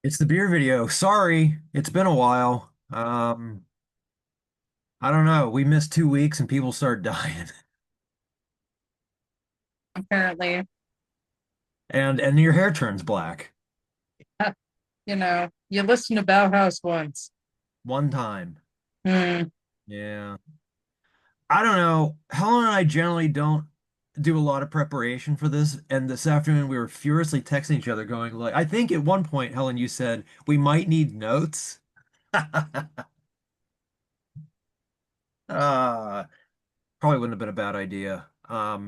It's the beer video. Sorry, it's been a while. I don't know. We missed 2 weeks and people started dying. Apparently. And your hair turns black. You listened to Bauhaus once. One time. Hmm. Yeah. I don't know. Helen and I generally don't do a lot of preparation for this. And this afternoon we were furiously texting each other going like, I think at one point, Helen, you said we might need notes. Uh, Probably wouldn't have been a bad idea. A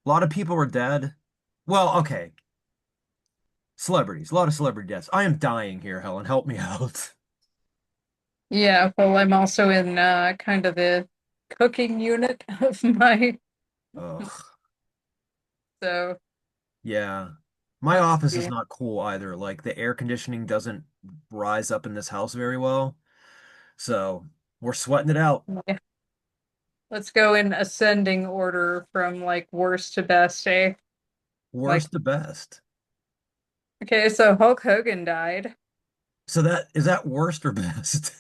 lot of people were dead. Well, okay. Celebrities, a lot of celebrity deaths. I am dying here, Helen. Help me out. Yeah, well, I'm also in kind of the cooking unit of my, Ugh. so Yeah. My let's office is see. not cool either. Like the air conditioning doesn't rise up in this house very well. So we're sweating it out. Yeah. Let's go in ascending order from like worst to best, eh? Like, Worst to best. okay, so Hulk Hogan died So that is that worst or best?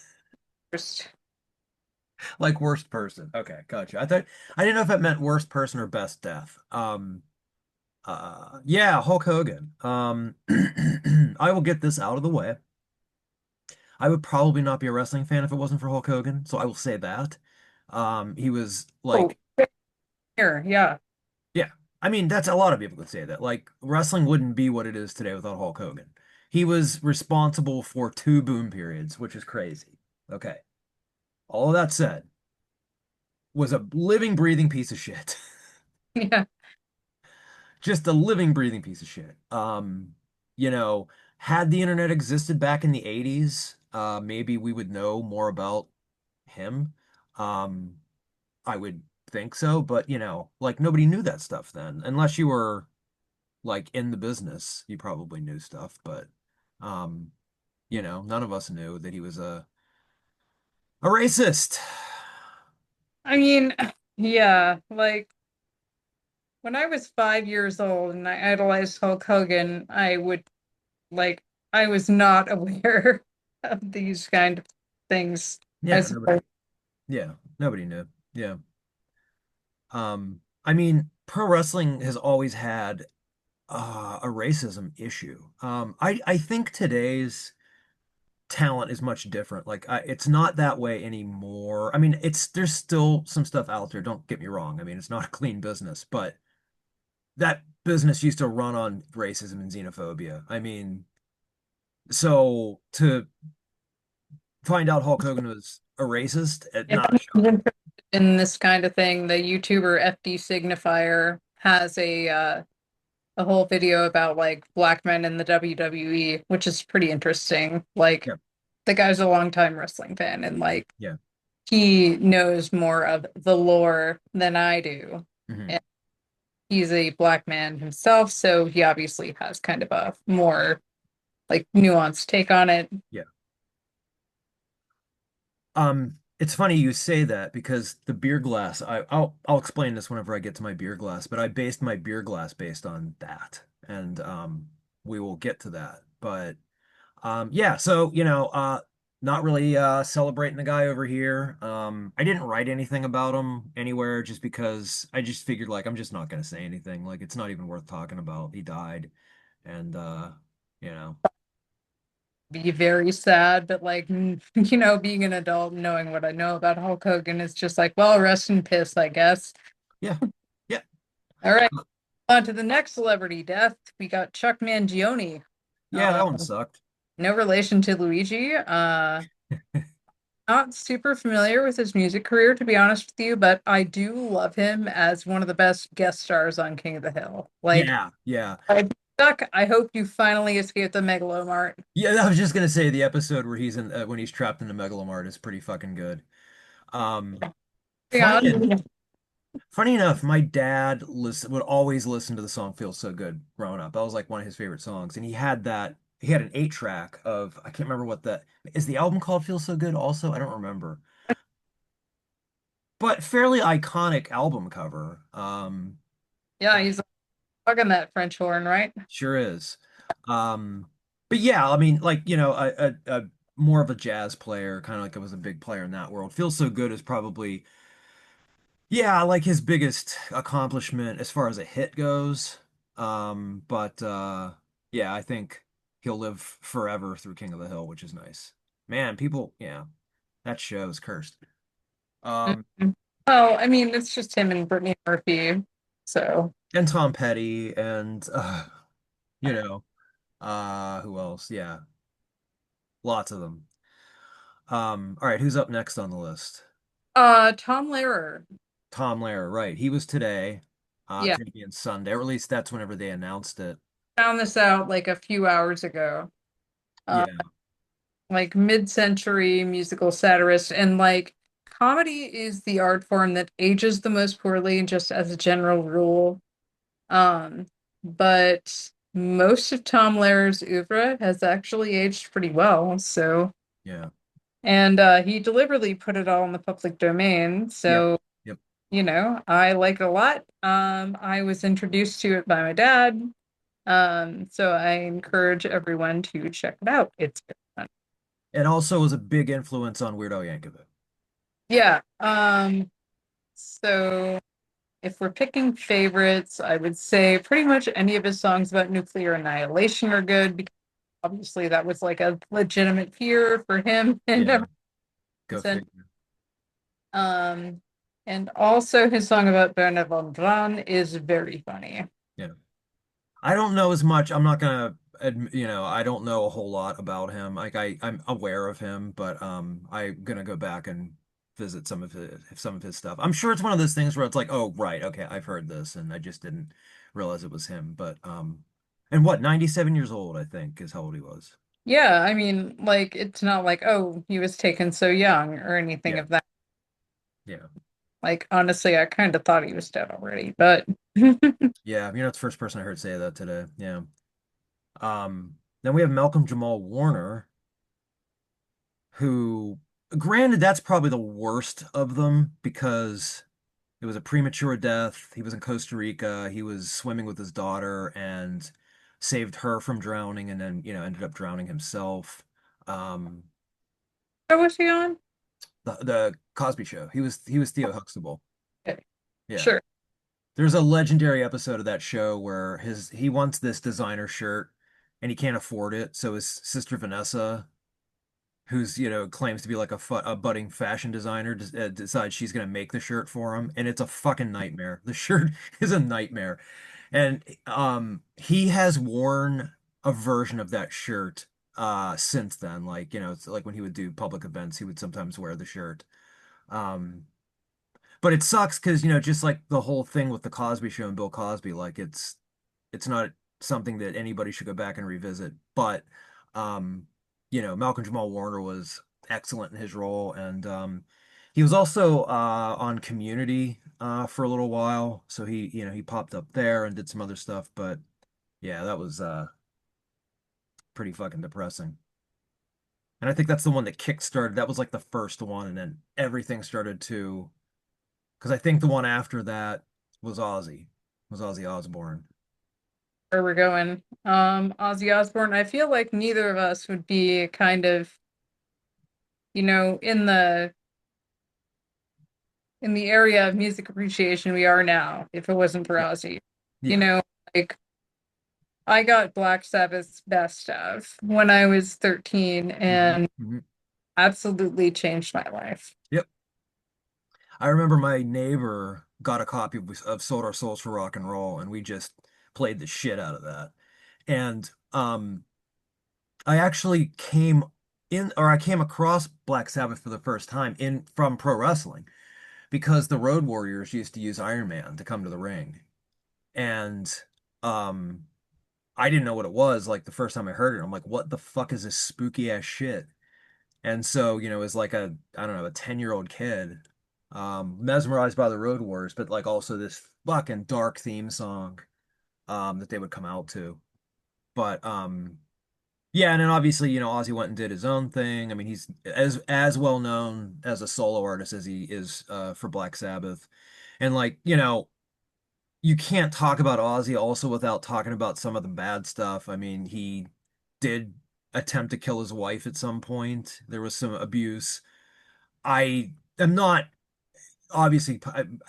first. Like worst person. Okay, gotcha. I didn't know if it meant worst person or best death. Yeah, Hulk Hogan. I will get this out of the way. I would probably not be a wrestling fan if it wasn't for Hulk Hogan, so I will say that. He was Oh, like, here, yeah. yeah, I mean, that's a lot of people could say that. Like, wrestling wouldn't be what it is today without Hulk Hogan. He was responsible for two boom periods, which is crazy. Okay. All of that said, was a living, breathing piece of shit. Yeah. Just a living, breathing piece of shit. You know, had the internet existed back in the 80s, maybe we would know more about him. Um, I would think so, but like nobody knew that stuff then, unless you were like in the business, you probably knew stuff, but um, none of us knew that he was a racist. I mean, yeah, like when I was 5 years old and I idolized Hulk Hogan, like I was not aware of these kind of things, I Yeah, nobody, suppose. yeah, nobody knew. Yeah. I mean, pro wrestling has always had a racism issue. I think today's talent is much different. Like it's not that way anymore. I mean, it's there's still some stuff out there. Don't get me wrong. I mean, it's not a clean business, but that business used to run on racism and xenophobia. I mean, so to find out Hulk Hogan was a racist, If not anyone's shocking. interested in this kind of thing, the YouTuber FD Signifier has a whole video about like black men in the WWE, which is pretty interesting. Like Yeah, the guy's a longtime wrestling fan and like yeah. he knows more of the lore than I do. Hmm. And he's a black man himself, so he obviously has kind of a more like nuanced take on it. Yeah. It's funny you say that because the beer glass, I'll explain this whenever I get to my beer glass, but I based my beer glass based on that. And we will get to that. But yeah, so not really celebrating the guy over here. I didn't write anything about him anywhere just because I just figured like I'm just not gonna say anything. Like it's not even worth talking about. He died. And you know, Be very sad, but like, being an adult, knowing what I know about Hulk Hogan is just like, well, rest in piss, I guess. yeah. Yeah. All right, on to the next celebrity death. We got Chuck Mangione. Yeah, Uh, that one sucked. no relation to Luigi. Not super familiar with his music career, to be honest with you, but I do love him as one of the best guest stars on King of the Hill. Like, Yeah, yeah. Chuck, I hope you finally escaped the Megalomart. Yeah, I was just gonna say the episode where he's in when he's trapped in the Megalomart is pretty fucking good. Um, funny Yeah. funny enough, my dad would always listen to the song "Feels So Good" growing up. That was like one of his favorite songs, and he had an 8 track of I can't remember what the is the album called "Feels So Good" also. I don't remember, but fairly iconic album cover. Yeah, he's fucking that French horn, right? Sure is. Um, But yeah, I mean, like, a more of a jazz player, kind of like it was a big player in that world. Feels So Good is probably, yeah, like his biggest accomplishment as far as a hit goes. But yeah, I think he'll live forever through King of the Hill, which is nice. Man, people, yeah, that show is cursed. Um, Mhm. Oh, I mean, it's just him and Brittany Murphy. So, and Tom Petty and you know, who else? Yeah, lots of them. All right, who's up next on the list? Tom Lehrer. Tom Lehrer, right. He was today, Yeah, Canadian Sunday, or at least that's whenever they announced it. found this out like a few hours ago. Uh, Yeah, like mid-century musical satirist, and like comedy is the art form that ages the most poorly, just as a general rule. Um, but most of Tom Lehrer's oeuvre has actually aged pretty well. So, yeah, and he deliberately put it all in the public domain. yep, So, yep. I like it a lot. I was introduced to it by my dad. So I encourage everyone to check it out. It's very fun. And also was a big influence on Weird Al Yankovic. Yeah. So if we're picking favorites, I would say pretty much any of his songs about nuclear annihilation are good because obviously that was like a legitimate fear for him and Yeah, everyone. go figure. Um, and also his song about Bernard von Braun is very funny. Yeah. I don't know as much. I'm not gonna, I don't know a whole lot about him. Like I'm aware of him, but I'm gonna go back and visit some of his stuff. I'm sure it's one of those things where it's like, oh, right, okay, I've heard this, and I just didn't realize it was him. But and what, 97 years old, I think, is how old he was. Yeah, I mean, like it's not like, oh, he was taken so young or anything Yeah, of that. yeah, Like honestly, I kind of thought he was dead already, but yeah. It's the first person I heard say that today. Yeah. Then we have Malcolm Jamal Warner, who, granted, that's probably the worst of them because it was a premature death. He was in Costa Rica. He was swimming with his daughter and saved her from drowning and then, ended up drowning himself. Um, what was he on? the Cosby Show. He was Theo Huxtable. Okay, Yeah. sure. There's a legendary episode of that show where he wants this designer shirt and he can't afford it. So his sister Vanessa, who's claims to be like a budding fashion designer, decides she's gonna make the shirt for him, and it's a fucking nightmare. The shirt is a nightmare, and he has worn a version of that shirt since then. Like it's like when he would do public events, he would sometimes wear the shirt. Um, but it sucks because just like the whole thing with the Cosby Show and Bill Cosby, like it's not something that anybody should go back and revisit. But um, Malcolm Jamal Warner was excellent in his role, and he was also on Community for a little while. So he popped up there and did some other stuff. But yeah, that was pretty fucking depressing. And I think that's the one that kickstarted. That was like the first one, and then everything started to. Because I think the one after that was Ozzy Osbourne. Where we're going. Ozzy Osbourne, I feel like neither of us would be kind of, in the area of music appreciation we are now if it wasn't for Yeah, Ozzy. You yeah. know, like I got Black Sabbath's best of when I was 13 Hmm, and hmm. absolutely changed my life. Yep. I remember my neighbor got a copy of Sold Our Souls for Rock and Roll, and we just played the shit out of that. And I actually I came across Black Sabbath for the first time in from pro wrestling because the Road Warriors used to use Iron Man to come to the ring. And um, I didn't know what it was like the first time I heard it. I'm like, what the fuck is this spooky ass shit? And so, as like I don't know, a 10-year-old kid, mesmerized by the Road Warriors, but like also this fucking dark theme song, that they would come out to. But, yeah, and then obviously, Ozzy went and did his own thing. I mean, he's as well known as a solo artist as he is, for Black Sabbath. And like, you can't talk about Ozzy also without talking about some of the bad stuff. I mean, he did attempt to kill his wife at some point. There was some abuse. I am not obviously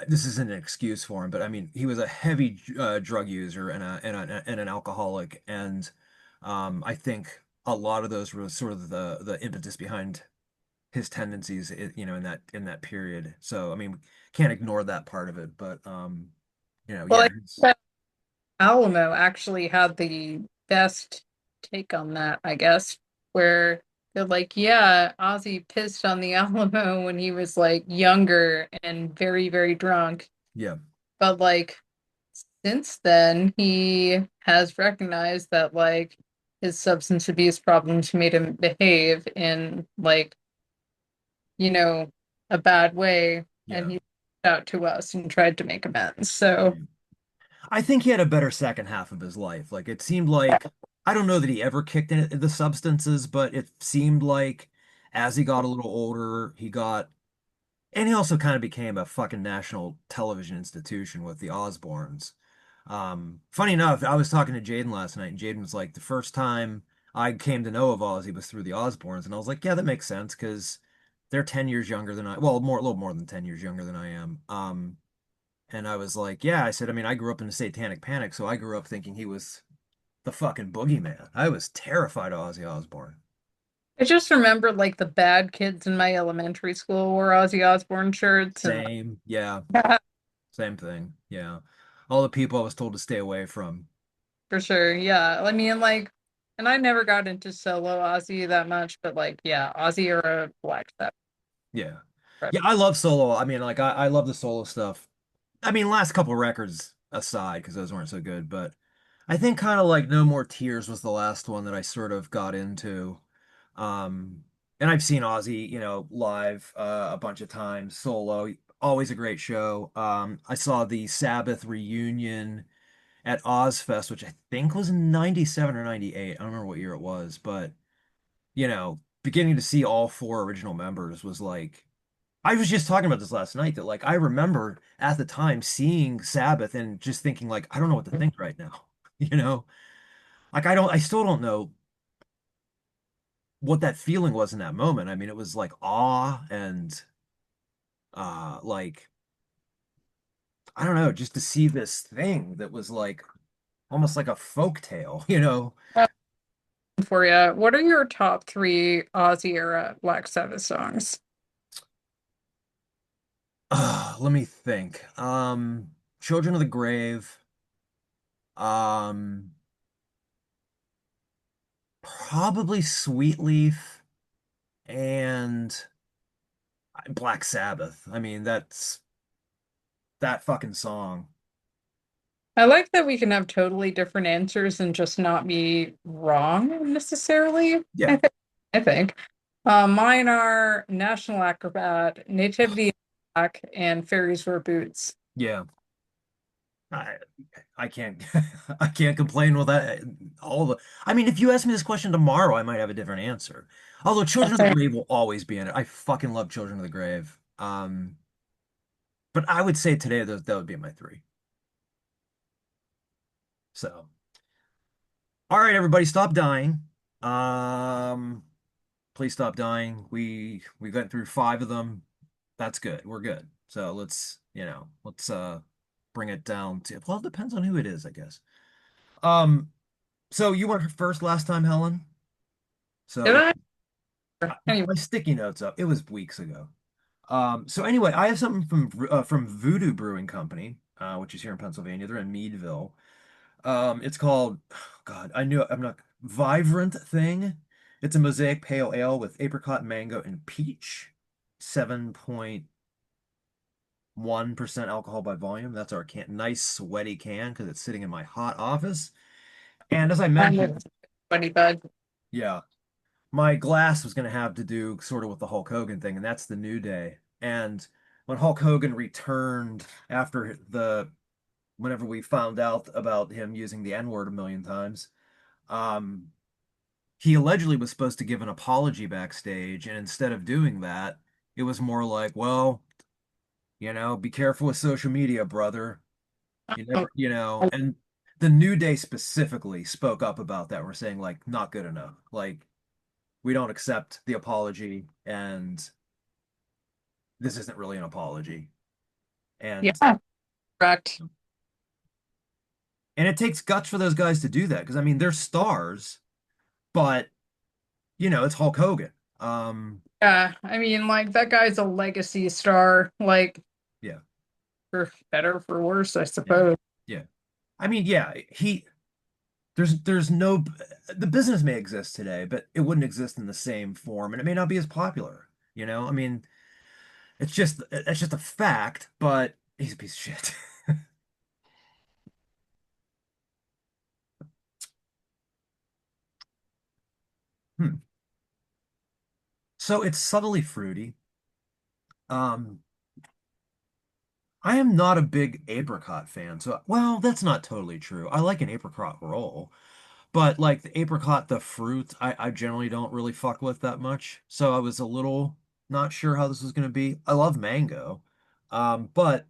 this isn't an excuse for him, but I mean he was a heavy drug user and an alcoholic, and I think a lot of those were sort of the impetus behind his tendencies, in that period. So I mean, can't ignore that part of it, but Well, yeah, that Alamo actually had the best take on that, I guess, where they're like, yeah, Ozzy pissed on the Alamo when he was like younger and very, very drunk. yeah, But like since then, he has recognized that like his substance abuse problems made him behave in like, you know, a bad way, and yeah, he reached out to us and tried to make amends. So yeah. I think he had a better second half of his life. Like it seemed like I don't know that he ever kicked in the substances, but it seemed like as he got a little older, and he also kind of became a fucking national television institution with the Osbournes. Funny enough, I was talking to Jaden last night, and Jaden was like, the first time I came to know of Ozzy was through the Osbournes, and I was like, yeah, that makes sense because they're 10 years younger than a little more than 10 years younger than I am. And I was like, yeah, I said, I mean, I grew up in the Satanic Panic, so I grew up thinking he was the fucking boogeyman. I was terrified of Ozzy Osbourne. I just remember like the bad kids in my elementary school wore Ozzy Osbourne shirts and Same, yeah, like, same thing, yeah. All the people I was told to stay away from. for sure. Yeah. I mean like and I never got into solo Ozzy that much, but like yeah, Ozzy or a Black Sabbath. Yeah. Yeah, I love solo. I mean, like I love the solo stuff. I mean, last couple records aside, because those weren't so good, but I think kind of like No More Tears was the last one that I sort of got into. Um, and I've seen Ozzy, live a bunch of times, solo, always a great show. I saw the Sabbath reunion at Ozfest, which I think was in 97 or 98. I don't remember what year it was, but beginning to see all four original members was like I was just talking about this last night that like I remember at the time seeing Sabbath and just thinking like I don't know what to think right now. You know? Like I still don't know what that feeling was in that moment. I mean, it was like awe and like I don't know, just to see this thing that was like almost like a folk tale, you know? For you. What are your top three Ozzy era Black Sabbath songs? Let me think. Children of the Grave, um probably Sweet Leaf and Black Sabbath. I mean, that's that fucking song. I like that we can have totally different answers and just not be wrong necessarily. Yeah, I think. Mine are National Acrobat, Nativity in Black, and Fairies Wear Boots. yeah. I I can't I can't complain with that. All the I mean, if you ask me this question tomorrow, I might have a different answer. Although Children of the Okay. Grave will always be in it. I fucking love Children of the Grave. But I would say today that would be my three. So, all right, everybody, stop dying. Um, please stop dying. We went through five of them. That's good. We're good. So let's bring it down to well, it depends on who it is, I guess. Um, so you went first last time, Helen. So Did let I? Anyway, my sticky notes up. It was weeks ago. So anyway, I have something from Voodoo Brewing Company, which is here in Pennsylvania. They're in Meadville. It's called, God, I'm not Vibrant Thing. It's a mosaic pale ale with apricot, mango, and peach. 7.1% alcohol by volume. That's our nice sweaty can because it's sitting in my hot office. And as I I'm mentioned, a funny bud. yeah, my glass was going to have to do sort of with the Hulk Hogan thing, and that's the New Day. And when Hulk Hogan returned after whenever we found out about him using the N-word a million times, um, he allegedly was supposed to give an apology backstage, and instead of doing that, it was more like, well, be careful with social media, brother. You Oh, never, and the New Day specifically spoke up about that. We're saying like not good enough. Like we don't accept the apology, and this isn't really an apology. And Yeah, correct. and it takes guts for those guys to do that because I mean they're stars, but it's Hulk Hogan. Um, Yeah, I mean, like that guy's a legacy star, like yeah, for better for worse, I yeah, suppose. yeah. I mean, yeah, there's no the business may exist today, but it wouldn't exist in the same form, and it may not be as popular. I mean, it's just a fact, but he's a piece of shit. Hmm. So it's subtly fruity. Um, I am not a big apricot fan, so well, that's not totally true. I like an apricot roll, but like the apricot, the fruit, I generally don't really fuck with that much. So I was a little not sure how this was gonna be. I love mango, but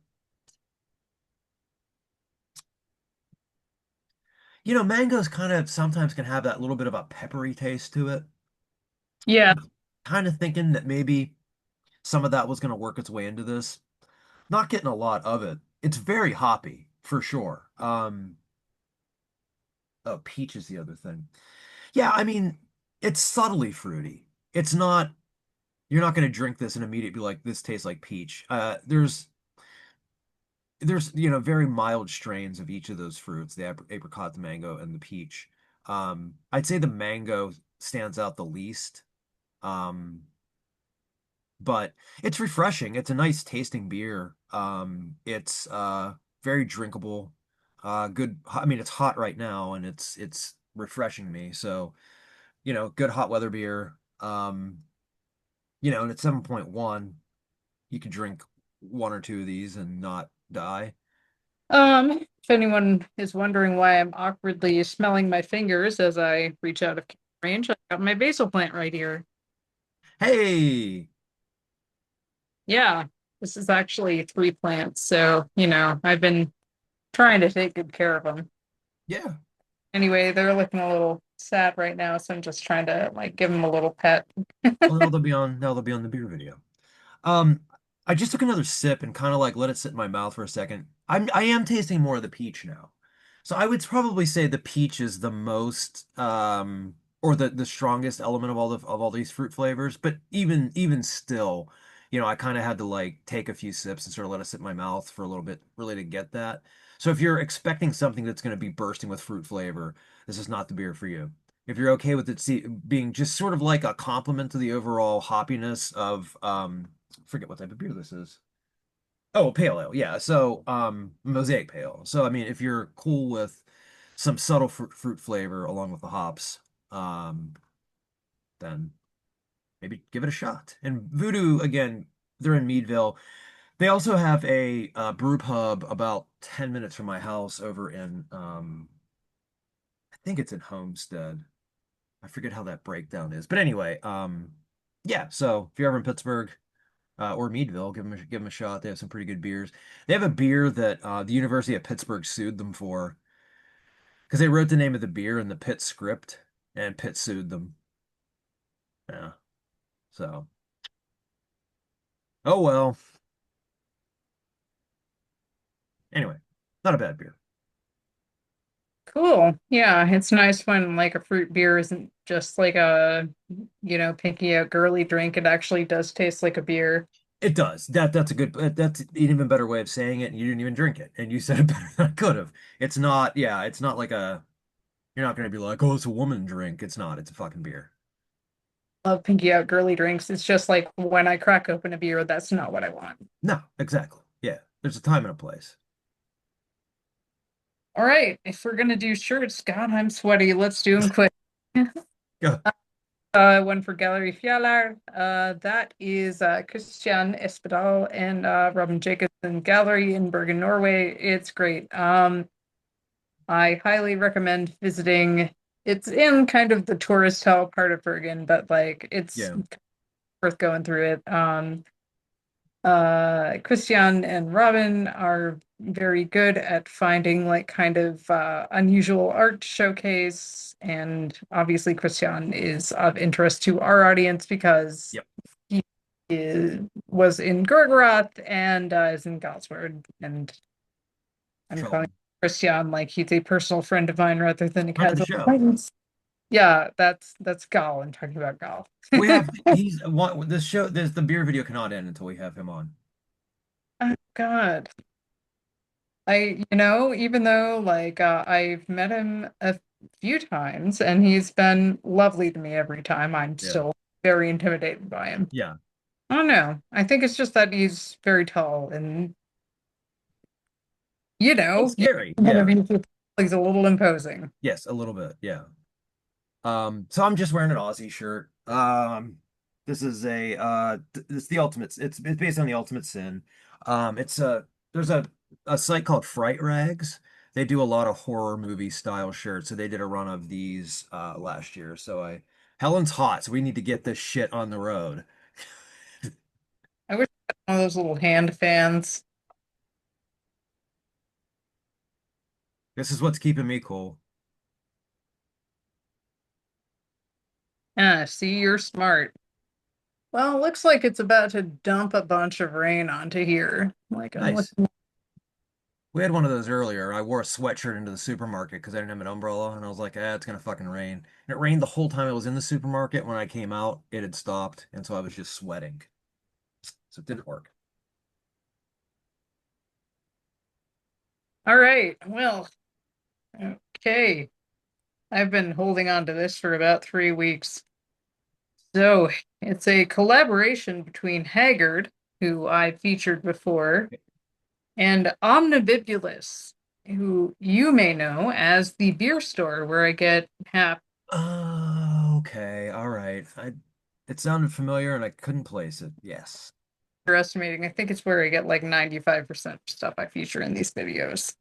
mangoes kind of sometimes can have that little bit of a peppery taste to it. Yeah. Kind of thinking that maybe some of that was gonna work its way into this. Not getting a lot of it. It's very hoppy for sure. Oh, peach is the other thing. Yeah, I mean, it's subtly fruity. It's not, you're not going to drink this and immediately be like, this tastes like peach. There's, very mild strains of each of those fruits, the apricot, the mango, and the peach. I'd say the mango stands out the least. Um, but it's refreshing. It's a nice tasting beer. It's very drinkable. Good. I mean, it's hot right now and it's refreshing me. So, good hot weather beer. And at 7.1, you can drink one or two of these and not die. If anyone is wondering why I'm awkwardly smelling my fingers as I reach out of range, I got my basil plant right here. Hey, Yeah, this is actually three plants, so I've been trying to take good care of them. yeah. Anyway, they're looking a little sad right now, so I'm just trying to like give them a little pet. Well, now they'll be on the beer video. Um, I just took another sip and kind of like let it sit in my mouth for a second. I am tasting more of the peach now. So I would probably say the peach is the most or the strongest element of all these fruit flavors, but even still, I kind of had to like take a few sips and sort of let it sit in my mouth for a little bit really to get that. So if you're expecting something that's going to be bursting with fruit flavor, this is not the beer for you. If you're okay with it being just sort of like a complement to the overall hoppiness of forget what type of beer this is. Oh, pale ale. Yeah. So, mosaic pale. So, I mean, if you're cool with some subtle fruit flavor along with the hops, um, then maybe give it a shot. And Voodoo, again, they're in Meadville. They also have a brew pub about 10 minutes from my house over in, I think it's in Homestead. I forget how that breakdown is. But anyway, yeah. So if you're ever in Pittsburgh, or Meadville, give them a shot. They have some pretty good beers. They have a beer that the University of Pittsburgh sued them for because they wrote the name of the beer in the Pitt script, and Pitt sued them. Yeah. So, oh well. Anyway, not a bad beer. Cool. Yeah, it's nice when like a fruit beer isn't just like a, pinky out girly drink. It actually does taste like a beer. It does. That's an even better way of saying it, and you didn't even drink it, and you said it better than I could have. It's not, yeah, it's not like you're not gonna be like, oh, it's a woman drink. It's not. It's a fucking beer. Love pinky out girly drinks. It's just like when I crack open a beer, that's not what I want. No, exactly. Yeah. There's a time and a place. All right, if we're gonna do shirts, God, I'm sweaty. Let's do them quick. Yeah. One for Gallery Fjallar. That is Christian Espedal and Robin Jacobson Gallery in Bergen, Norway. It's great. I highly recommend visiting. It's in kind of the tourist hell part of Bergen, but like it's Yeah. worth going through it. Christian and Robin are very good at finding like kind of unusual art to showcase. And obviously, Christian is of interest to our audience because Yep, he was in Gorgoroth and is in Godsword. And I'm calling Chilton. Christian like he's a personal friend of mine rather than a Friend of the casual show. acquaintance. Yeah, that's Gal. I'm talking about Gal. We have he's one this show. There's the beer video cannot end until we have him on. Oh, God. Even though like I've met him a few times and he's been lovely to me every time, I'm Yeah, still very intimidated by him. yeah. I don't know. I think it's just that he's very tall and It's scary. one of Yeah. you he's a little imposing. Yes, a little bit. Yeah. So I'm just wearing an Aussie shirt. This is it's the ultimate. It's based on the Ultimate Sin. It's there's a site called Fright Rags. They do a lot of horror movie style shirts. So they did a run of these last year. Helen's hot, so we need to get this shit on the road. I wish I had one of those little hand fans. This is what's keeping me cool. Ah, see, you're smart. Well, looks like it's about to dump a bunch of rain onto here. Like I'm Nice. looking. We had one of those earlier. I wore a sweatshirt into the supermarket because I didn't have an umbrella, and I was like, it's gonna fucking rain. And it rained the whole time I was in the supermarket. When I came out, it had stopped, and so I was just sweating. So it didn't work. All right. Well, okay. I've been holding on to this for about 3 weeks. So it's a collaboration between Haggard, who I featured before, and Omnibulous, who you may know as the beer store where I get half Okay, all right. It sounded familiar, and I couldn't place it. Yes. underestimating. I think it's where I get like 95% of stuff I feature in these videos.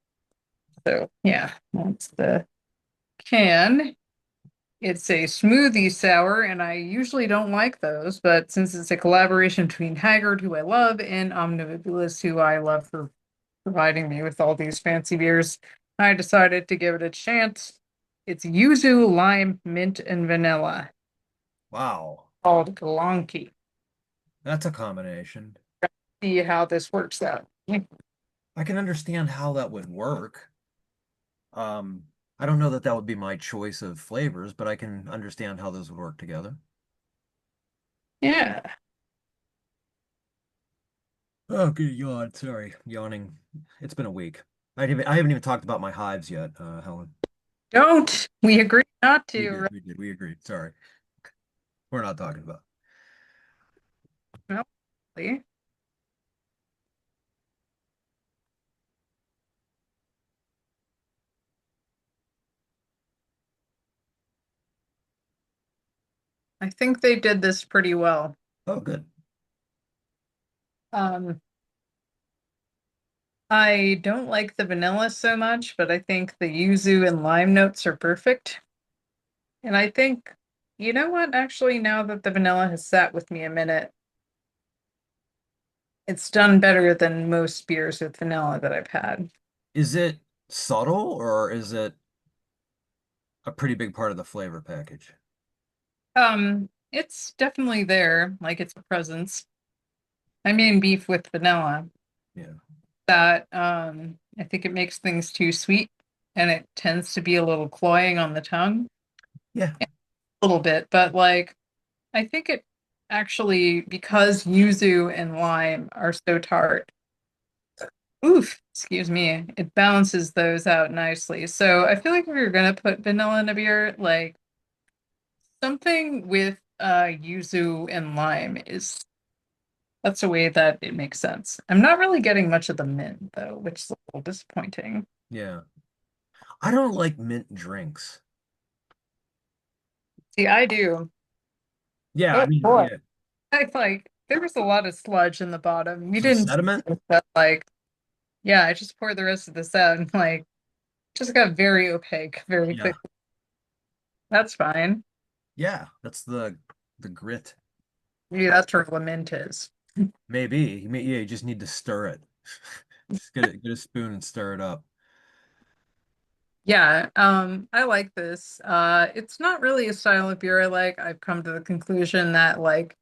So yeah, that's the can. It's a smoothie sour, and I usually don't like those, but since it's a collaboration between Haggard, who I love, and Omnibulous, who I love for providing me with all these fancy beers, I decided to give it a chance. It's yuzu, lime, mint, and vanilla, Wow, called Glonky. that's a combination. See how this works out. I can understand how that would work. Um, I don't know that that would be my choice of flavors, but I can understand how those would work together. Yeah. Oh, good yawn. Sorry, yawning. It's been a week. I haven't even talked about my hives yet, Helen. Don't. We agree not We to, did, right? we did, we agreed. Sorry, we're not talking about. No, really. I think they did this pretty well. Oh, good. Um, I don't like the vanilla so much, but I think the yuzu and lime notes are perfect. And I think, you know what? Actually, now that the vanilla has sat with me a minute, it's done better than most beers with vanilla that I've had. Is it subtle or is it a pretty big part of the flavor package? It's definitely there, like it's a presence. I mean, beef with vanilla. Yeah. That I think it makes things too sweet, and it tends to be a little cloying on the tongue, Yeah. a little bit. But like, I think it actually because yuzu and lime are so tart. Oof, excuse me. It balances those out nicely. So I feel like if you're gonna put vanilla in a beer, like something with yuzu and lime is that's a way that it makes sense. I'm not really getting much of the mint though, which is a little disappointing. Yeah. I don't like mint drinks. See, I do. Yeah, I Oh mean, boy. yeah. I like there was a lot of sludge in the bottom. We Some didn't see sediment? this, but like yeah, I just poured the rest of this out and like just got very opaque very Yeah. quickly. That's fine. Yeah, that's the grit. Maybe that's where lament is. Maybe. Yeah, you just need to stir it. Just get a spoon and stir it up. Yeah, I like this. It's not really a style of beer I like. I've come to the conclusion that like,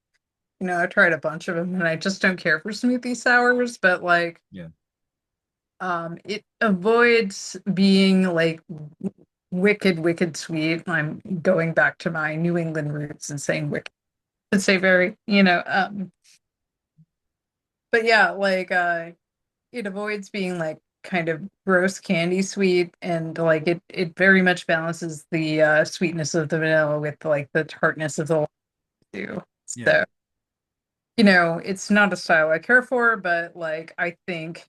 I've tried a bunch of them and I just don't care for smoothie sours, but like, Yeah. it avoids being like wicked, wicked sweet. I'm going back to my New England roots and saying wicked, to say very, but yeah, like, it avoids being like kind of gross candy sweet and like it very much balances the sweetness of the vanilla with like the tartness of the too. Yeah. So, it's not a style I care for, but like I think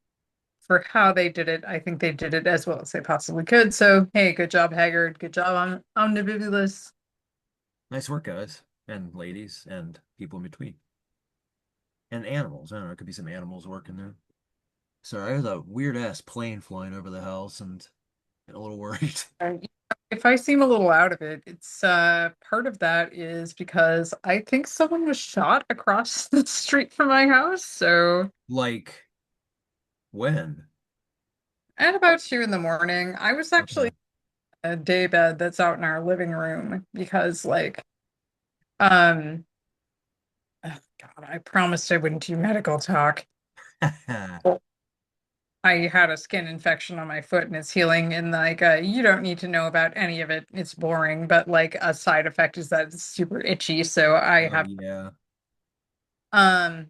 for how they did it, I think they did it as well as they possibly could. So, hey, good job, Haggard. Good job on Ombibulous. Nice work, guys and ladies and people in between. And animals. I don't know, it could be some animals working there. Sorry, I heard a weird ass plane flying over the house and getting a little worried. And if I seem a little out of it, it's part of that is because I think someone was shot across the street from my house. So Like when? at about 2 in the morning, I was actually Okay. in a day bed that's out in our living room because um oh God, I promised I wouldn't do medical talk. I had a skin infection on my foot and it's healing and like you don't need to know about any of it. It's boring, but like a side effect is that it's super itchy, so I Oh have yeah. um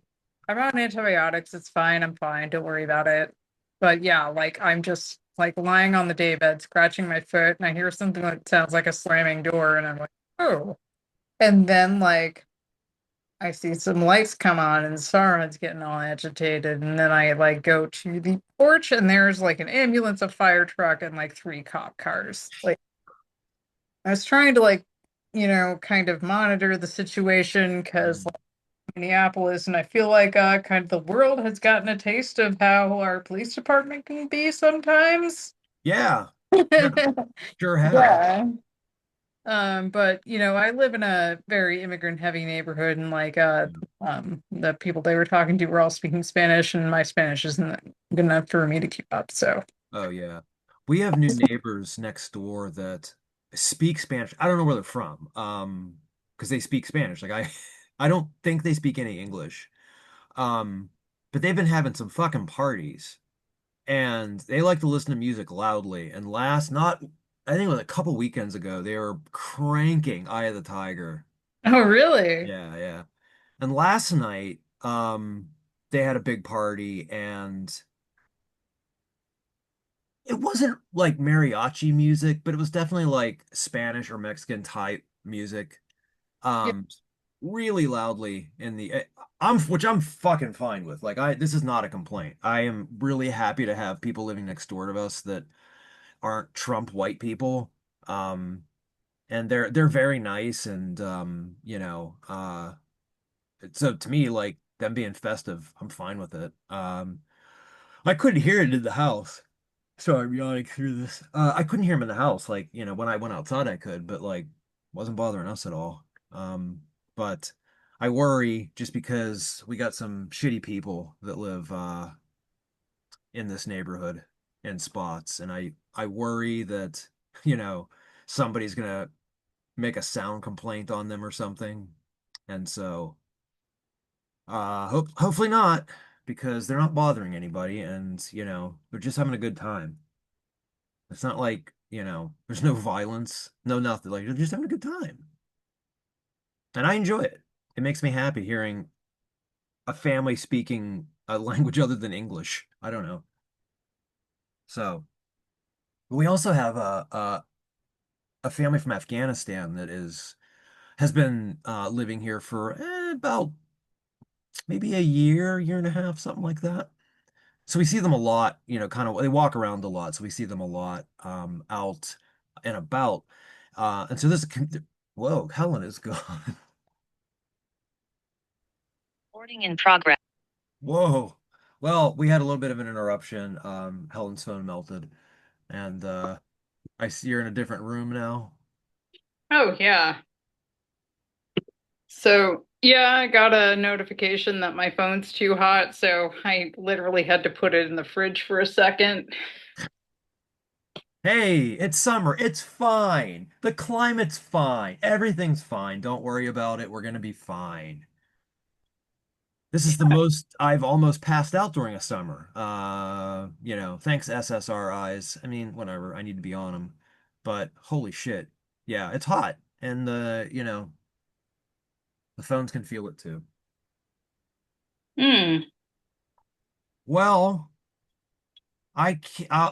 I'm on antibiotics, it's fine, I'm fine, don't worry about it. But yeah, like I'm just like lying on the daybed, scratching my foot, and I hear something that sounds like a slamming door, and I'm like, oh. And then like I see some lights come on and Sauron's getting all agitated. And then I like go to the porch and there's like an ambulance, a fire truck, and like three cop cars. Like I was trying to like, kind of monitor the situation because Mm. like Minneapolis, and I feel like kind of the world has gotten a taste of how our police department can be sometimes. Yeah. Yeah. Sure have. Yeah. But I live in a very immigrant heavy neighborhood and like the people they were talking to were all speaking Spanish and my Spanish isn't good enough for me to keep up. So Oh yeah. We have new neighbors next door that speak Spanish. I don't know where they're from. Because they speak Spanish. Like I I don't think they speak any English. Um, but they've been having some fucking parties and they like to listen to music loudly. And not I think it was a couple weekends ago, they were cranking Eye of the Tiger. oh really? Yeah, yeah. And last night, they had a big party and it wasn't like mariachi music, but it was definitely like Spanish or Mexican type music. Yeah. Um, really loudly in the which I'm fucking fine with. Like this is not a complaint. I am really happy to have people living next door to us that aren't Trump white people. Um, and they're very nice and so to me like them being festive, I'm fine with it. I couldn't hear it in the house. Sorry, I'm yawning through this. I couldn't hear him in the house. Like, when I went outside, I could, but like, wasn't bothering us at all. But I worry just because we got some shitty people that live in this neighborhood in spots, and I worry that, you know, somebody's gonna make a sound complaint on them or something. And so, hopefully not, because they're not bothering anybody, and they're just having a good time. It's not like, there's no violence, no nothing. Like, they're just having a good time. And I enjoy it. It makes me happy hearing a family speaking a language other than English. I don't know. So we also have a family from Afghanistan that has been living here for about maybe a year and a half, something like that. So we see them a lot, kind of they walk around a lot, so we see them a lot out and about. And so whoa, Helen is gone. Recording in progress. Whoa. Well, we had a little bit of an interruption. Helen's phone melted, and I see you're in a different room now. Oh yeah. So Yeah, I got a notification that my phone's too hot, so I literally had to put it in the fridge for a second. Hey, it's summer. It's fine. The climate's fine. Everything's fine. Don't worry about it. We're gonna be fine. This is the most I've almost passed out during a summer. Thanks SSRIs. I mean, whatever. I need to be on them. But holy shit. Yeah, it's hot. And the phones can feel it too. Hmm. Well, I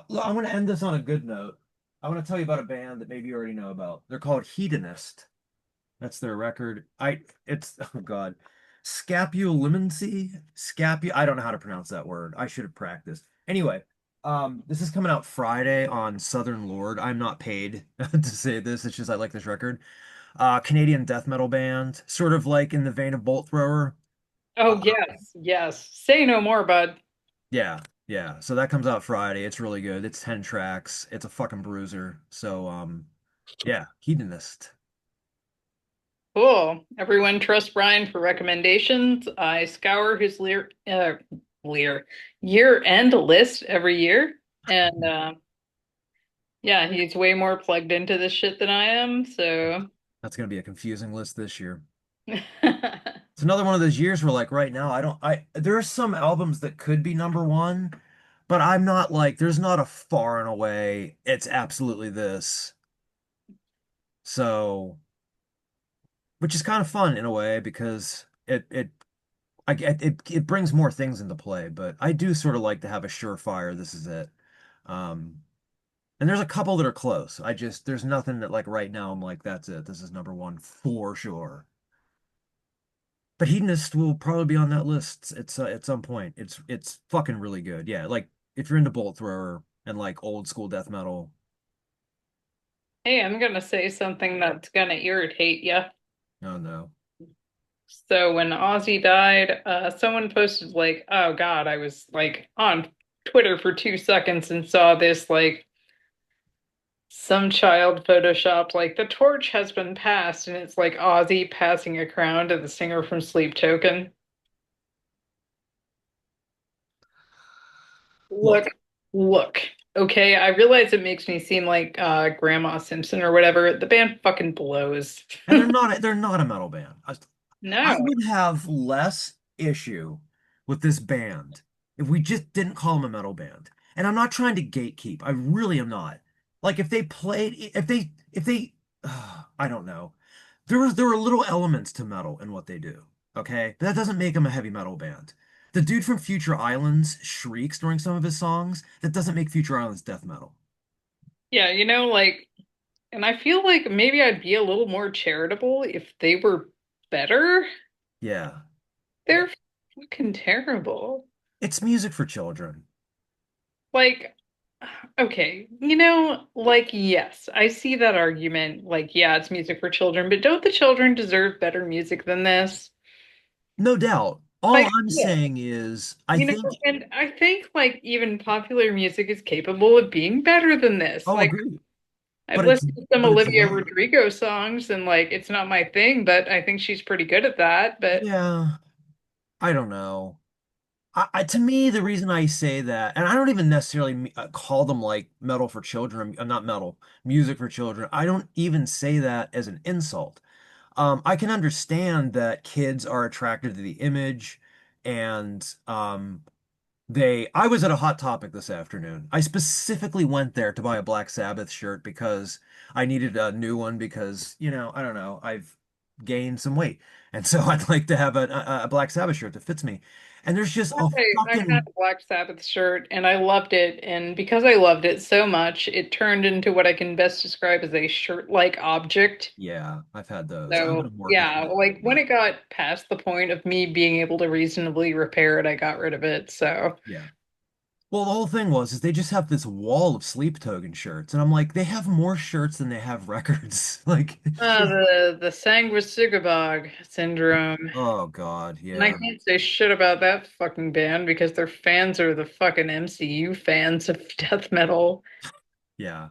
want to end this on a good note. I want to tell you about a band that maybe you already know about. They're called Hedonist. That's their record. It's oh God, I don't know how to pronounce that word. I should have practiced. Anyway, this is coming out Friday on Southern Lord. I'm not paid to say this. It's just I like this record. Canadian death metal band, sort of like in the vein of Bolt Thrower. Uh, Oh, yes, yes. Say no more, bud. yeah, yeah. So that comes out Friday. It's really good. It's 10 tracks. It's a fucking bruiser. So yeah, Hedonist. Cool. Everyone trust Brian for recommendations. I scour his year-end list every year. And yeah, he's way more plugged into this shit than I am, so That's gonna be a confusing list this year. It's another one of those years where like right now there are some albums that could be number one, but I'm not like there's not a far and away it's absolutely this. So, which is kind of fun in a way because it brings more things into play, but I do sort of like to have a surefire this is it. Um and there's a couple that are close. There's nothing that like right now I'm like that's it. This is number one for sure. But Hedonist will probably be on that list. It's at some point. It's fucking really good. Yeah, like if you're into Bolt Thrower and like old school death metal. hey, I'm gonna say something that's gonna irritate you. Oh no. So when Ozzy died, someone posted like, "Oh God, I was like on Twitter for 2 seconds and saw this like some child photoshopped like the torch has been passed, and it's like Ozzy passing a crown to the singer from Sleep Token." Look, Look, look. Okay, I realize it makes me seem like Grandma Simpson or whatever. The band fucking blows. and they're not a metal band. I No. would have less issue with this band if we just didn't call them a metal band. And I'm not trying to gatekeep. I really am not. Like if they I don't know. There are little elements to metal in what they do. Okay? But that doesn't make them a heavy metal band. The dude from Future Islands shrieks during some of his songs. That doesn't make Future Islands death metal. Yeah, like, and I feel like maybe I'd be a little more charitable if they were better. Yeah. They're fucking terrible. It's music for children. Like, okay, like, yes, I see that argument. Like, yeah, it's music for children, but don't the children deserve better music than this? No doubt. All Like, I'm yeah, saying is, I think, and I think like even popular music is capable of being better than this. I'll Like, agree. I've But it's listened to some but it's Olivia not. Rodrigo songs and like it's not my thing, but I think she's pretty good at that. But Yeah, I don't know. To me, the reason I say that, and I don't even necessarily call them like metal for children, not metal, music for children. I don't even say that as an insult. I can understand that kids are attracted to the image and I was at a Hot Topic this afternoon. I specifically went there to buy a Black Sabbath shirt because I needed a new one because, I don't know, I've gained some weight. And so I'd like to have a Black Sabbath shirt that fits me. And there's just a I had fucking, a Black Sabbath shirt and I loved it. And because I loved it so much, it turned into what I can best describe as a shirt-like object. yeah, I've had those. I'm So gonna work with yeah, you. like when it got past the point of me being able to reasonably repair it, I got rid of it. So Yeah. Well, the whole thing is they just have this wall of Sleep Token shirts, and I'm like, they have more shirts than they have records. Like, the Sanguisugabog syndrome. oh God, And I yeah, can't say shit about that fucking band because their fans are the fucking MCU fans of death metal. yeah.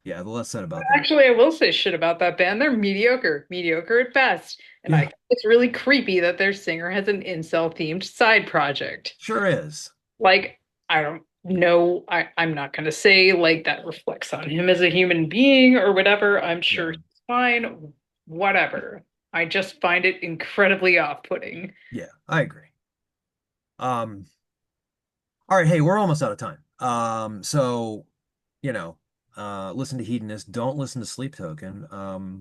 Yeah, the less said about that. Actually, I will say shit about that band. They're mediocre, mediocre at best. And Yeah, it's really creepy that their singer has an incel themed side project. sure is. Like, I don't know. I'm not going to say like that reflects on him as a human being or whatever. I'm sure Yeah. he's fine. Whatever. I just find it incredibly off-putting. Yeah, I agree. Um, all right, hey, we're almost out of time. So, you know, listen to Hedonist, don't listen to Sleep Token,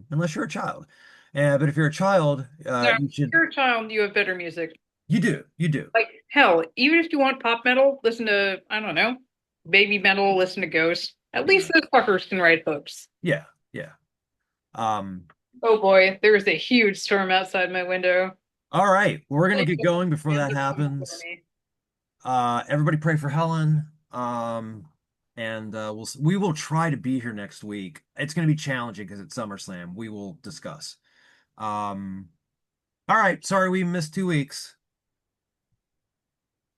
unless you're a child. But if you're a child, No, if you should, you're a child, you have better music. you do. Like, hell, even if you want pop metal, listen to, I don't know, baby metal, listen to Ghost. At Yeah, least those fuckers can write hooks. yeah, yeah. Um, Oh boy, there's a huge storm outside my window. all right, we're gonna Like, get going before hands that are coming for happens. me. Everybody pray for Helen. And we will try to be here next week. It's gonna be challenging because it's SummerSlam. We will discuss. Um, all right, sorry we missed 2 weeks.